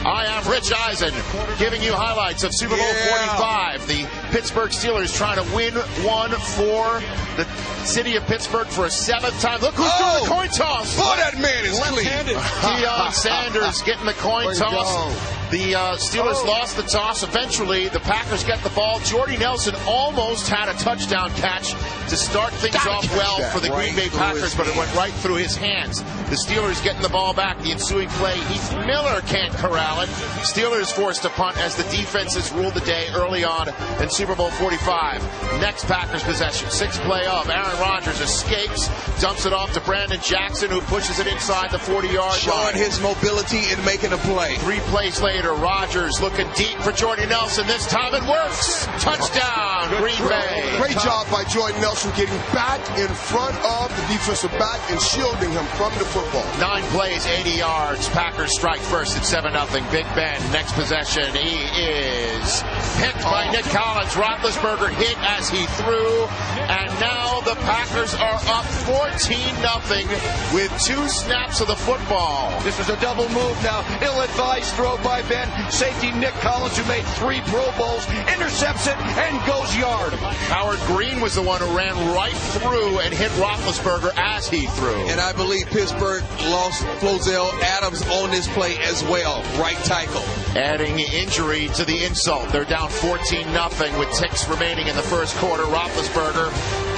I am Rich Eisen, giving you highlights of Super Bowl 45. The Pittsburgh Steelers trying to win one for the city of Pittsburgh for a 7th time. Look who's doing the coin toss. Boy, that man is left-handed. Deion Sanders getting the coin toss. The Steelers lost the toss. Eventually, the Packers get the ball. Jordy Nelson almost had a touchdown catch to start things off well for the Green Bay Packers, but it went right through his hands. The Steelers getting the ball back. The ensuing play, Heath Miller can't corral it. Steelers forced to punt as the defenses ruled the day early on in Super Bowl 45. Next Packers possession, 6th play of Aaron Rodgers escapes, dumps it off to Brandon Jackson, who pushes it inside the 40-yard line. Showing his mobility and making a play. 3 plays later, Rodgers looking deep for Jordy Nelson. This time it works. Touchdown, Green Bay. Great job by Jordy Nelson getting back in front of the defensive back and shielding him from the football. 9 plays, 80 yards. Packers strike first at 7-0. Big Ben, next possession. He is picked by Nick Collins. Roethlisberger hit as he threw. And now the Packers are up 14-0 with 2 snaps of the football. This is a double move now. Ill-advised throw by Ben. Safety Nick Collins, who made 3 Pro Bowls, intercepts it and goes yard. Howard Green was the one who ran right through and hit Roethlisberger as he threw. And I believe Pittsburgh lost Flozell Adams on this play as well. Right tackle. Adding injury to the insult. They're down 14-0 with ticks remaining in the first quarter. Roethlisberger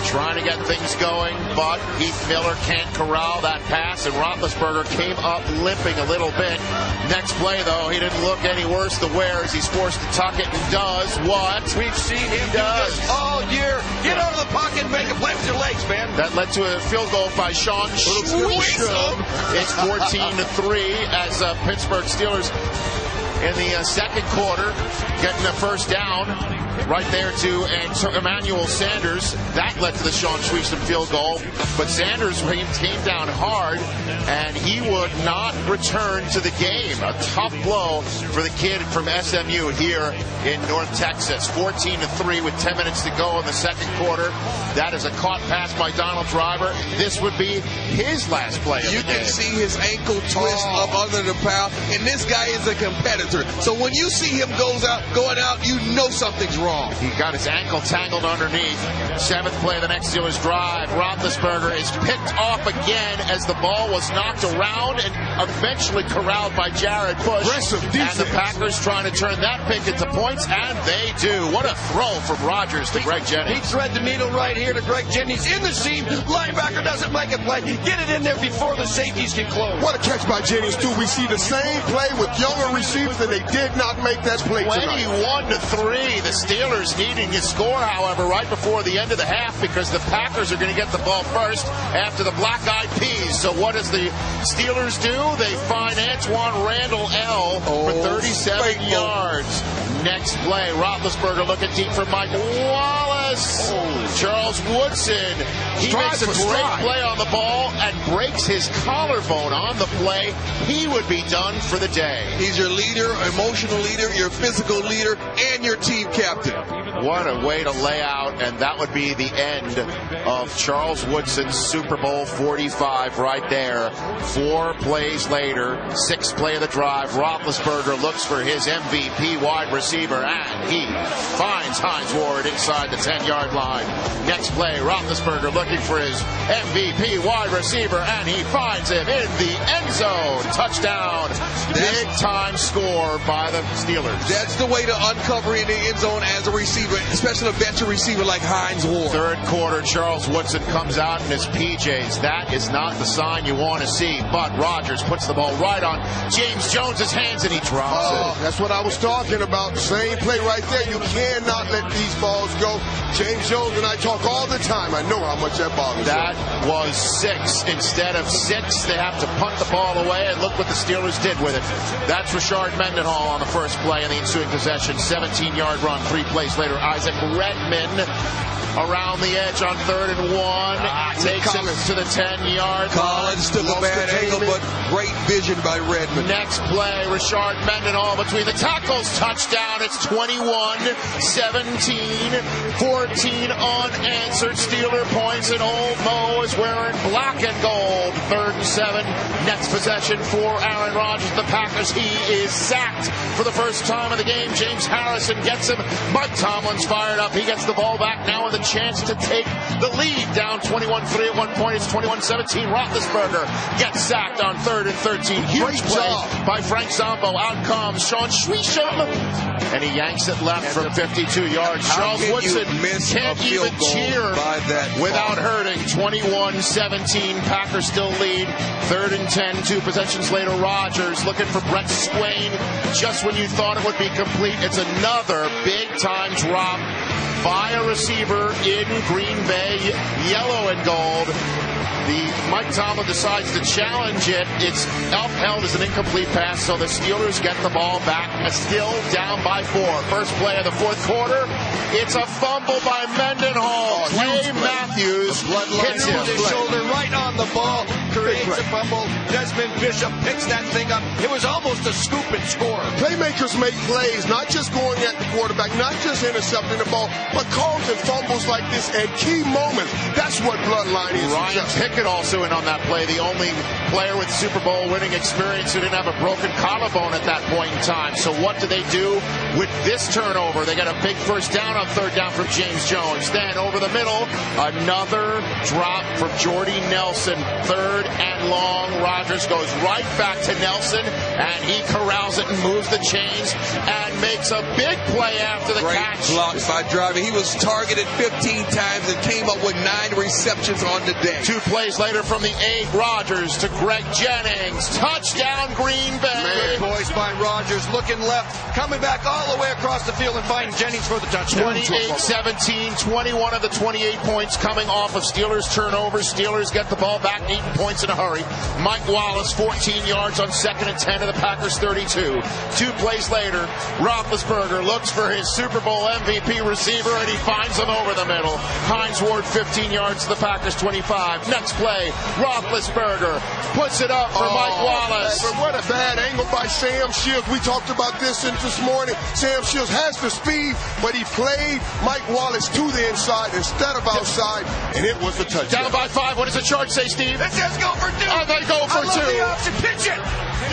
trying to get things going, but Heath Miller can't corral that pass, and Roethlisberger came up limping a little bit. Next play, though, he didn't look any worse to wear as he's forced to tuck it and does what? We've seen him do this all year. Get out of the pocket and make a play with your legs, man. That led to a field goal by Sean Schweitzum. It's 14-3 as Pittsburgh Steelers in the second quarter getting the first down right there to Emmanuel Sanders. That led to the Sean Schweitzum field goal, but Sanders came down hard and he would not return to the game. A tough blow for the kid from SMU here in North Texas. 14-3 with 10 minutes to go in the second quarter. That is a caught pass by Donald Driver. This would be his last play of the game. You can see his ankle twist up under the pile, and this guy is a competitor. So when you see him going out, you know something's wrong. He got his ankle tangled underneath. 7th play of the next Steelers drive. Roethlisberger is picked off again as the ball was knocked around and eventually corralled by Jared Bush. Aggressive defense. And the Packers trying to turn that pick into points, and they do. What a throw from Rodgers to Greg Jennings. He thread the needle right here to Greg Jennings in the seam. Linebacker doesn't make a play. Get it in there before the safeties can close. What a catch by Jennings, too. We see the same play with younger receivers, and they did not make that play tonight. 21-3. The Steelers needing to score, however, right before the end of the half because the Packers are going to get the ball first after the Black-Eyed Peas. So what does the Steelers do? They find Antoine Randall L. for 37 yards. Next play, Roethlisberger looking deep for Mike Wallace. Charles Woodson. He makes a great play on the ball and breaks his collarbone on the play. He would be done for the day. He's your leader, emotional leader, your physical leader, and your team captain. What a way to lay out, and that would be the end of Charles Woodson's Super Bowl 45 right there. 4 plays later, 6th play of the drive, Roethlisberger looks for his MVP wide receiver, and he finds Hines Ward inside the 10-yard line. Next play, Roethlisberger looking for his MVP wide receiver, and he finds him in the end zone. Touchdown. Big-time score by the Steelers. That's the way to uncover in the end zone as a receiver, especially a veteran receiver like Hines Ward. Third quarter, Charles Woodson comes out in his PJs. That is not the sign you want to see, but Rodgers puts the ball right on James Jones's hands, and he drops it. That's what I was talking about. Same play right there. You cannot let these balls go. James Jones and I talk all the time. I know how much that bothers you. That was 6. Instead of 6, they have to punt the ball away, and look what the Steelers did with it. That's Rashard Mendenhall on the first play in the ensuing possession. 17-yard run, 3 plays later. Isaac Redman around the edge on 3rd and 1. Takes it to the 10-yard line. Collins took a bad angle, but great vision by Redmond. Next play, Rashard Mendenhall between the tackles. Touchdown. It's 21-17. 14 unanswered Steeler points, and Old Mo is wearing black and gold. 3rd and 7. Next possession for Aaron Rodgers. The Packers. He is sacked for the first time of the game. James Harrison gets him. Mike Tomlin's fired up. He gets the ball back now with a chance to take the lead. Down 21-3 at one point. It's 21-17. Roethlisberger gets sacked on 3rd and 13. Huge play by Frank Zombo. Out comes Sean Schweischem, and he yanks it left from 52 yards. Charles Woodson can't even cheer without hurting. 21-17. Packers still lead. 3rd and 10. 2 possessions later. Rodgers looking for Brett Swain. Just when you thought it would be complete, it's another big-time drop by a receiver in Green Bay, yellow and gold. Mike Tomlin decides to challenge it. It's upheld as an incomplete pass, so the Steelers get the ball back, still down by 4. First play of the 4th quarter. It's a fumble by Mendenhall. Clay Matthews hits him. His shoulder right on the ball, creates a fumble. Desmond Bishop picks that thing up. It was almost a scoop and score. Playmakers make plays, not just going at the quarterback, not just intercepting the ball, but causing fumbles like this at key moments. That's what bloodline is. Ryan Pickett also in on that play, the only player with Super Bowl winning experience who didn't have a broken collarbone at that point in time. So what do they do with this turnover? They got a big first down on 3rd down from James Jones. Then over the middle, another drop from Jordy Nelson. 3rd and long. Rodgers goes right back to Nelson, and he corrals it and moves the chains and makes a big play after the catch. Great blocks by Driving. He was targeted 15 times and came up with 9 receptions on the day. 2 plays later from the 8, Rodgers to Greg Jennings. Touchdown, Green Bay. Great boys by Rodgers, looking left, coming back all the way across the field and finding Jennings for the touchdown. 28-17, 21 of the 28 points coming off of Steelers turnovers. Steelers get the ball back, 8 points in a hurry. Mike Wallace, 14 yards on 2nd and 10 of the Packers 32. 2 plays later, Roethlisberger looks for his Super Bowl MVP receiver, and he finds him over the middle. Hines Ward, 15 yards to the Packers 25. Next play, Roethlisberger puts it up for Mike Wallace. But what a bad angle by Sam Shields. We talked about this morning. Sam Shields has the speed, but he played Mike Wallace to the inside instead of outside, and it was a touchdown. Down by 5. What does the chart say, Steve? It says go for 2. Oh, they go for 2. The option. Pitch it.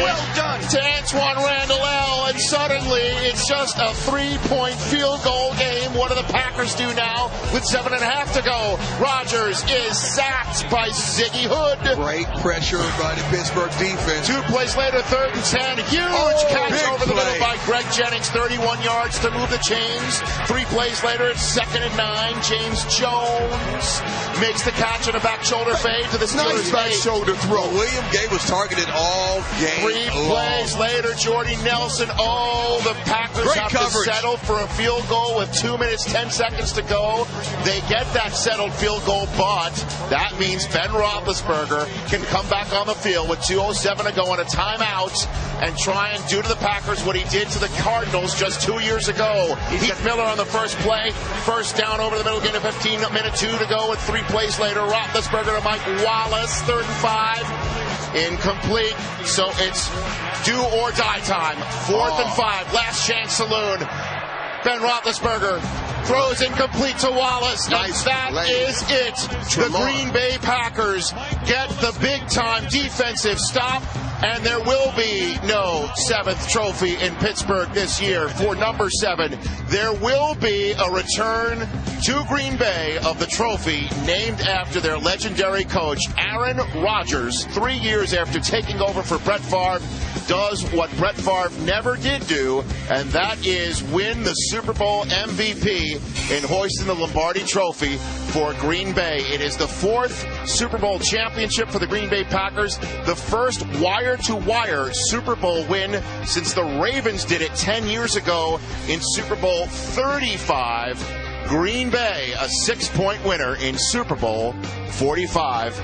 Well done. To Antoine Randall, and suddenly it's just a 3-point field goal game. What do the Packers do now with 7.5 to go? Rodgers is sacked by Ziggy Hood. Great pressure by the Pittsburgh defense. 2 plays later, 3rd and 10. Huge catch over the middle by Greg Jennings, 31 yards to move the chains. 3 plays later, it's 2nd and 9. James Jones makes the catch on a back shoulder fade to the Steelers. Nice back shoulder throw. William Gay was targeted all game 3 plays later, Jordy Nelson. Oh, the Packers have to settle for a field goal with 2 minutes, 10 seconds to go. They get that settled field goal, but that means Ben Roethlisberger can come back on the field with 2:07 to go on a timeout and try and do to the Packers what he did to the Cardinals just 2 years ago. Heath Miller on the first play, first down over the middle, gain of 15, minute 2 to go with 3 plays later. Roethlisberger to Mike Wallace, 3rd and 5. Incomplete, so it's do or die time. 4th and 5, last chance saloon. Ben Roethlisberger throws incomplete to Wallace. Nice and that is it. The Green Bay Packers get the big-time defensive stop, and there will be no 7th trophy in Pittsburgh this year for number 7. There will be a return to Green Bay of the trophy named after their legendary coach, Aaron Rodgers. 3 years after taking over for Brett Favre, does what Brett Favre never did do, and that is win the Super Bowl MVP in hoisting the Lombardi Trophy for Green Bay. It is the 4th Super Bowl championship for the Green Bay Packers, the first wire-to-wire Super Bowl win since the Ravens did it 10 years ago in Super Bowl 35. Green Bay, a 6-point winner in Super Bowl 45.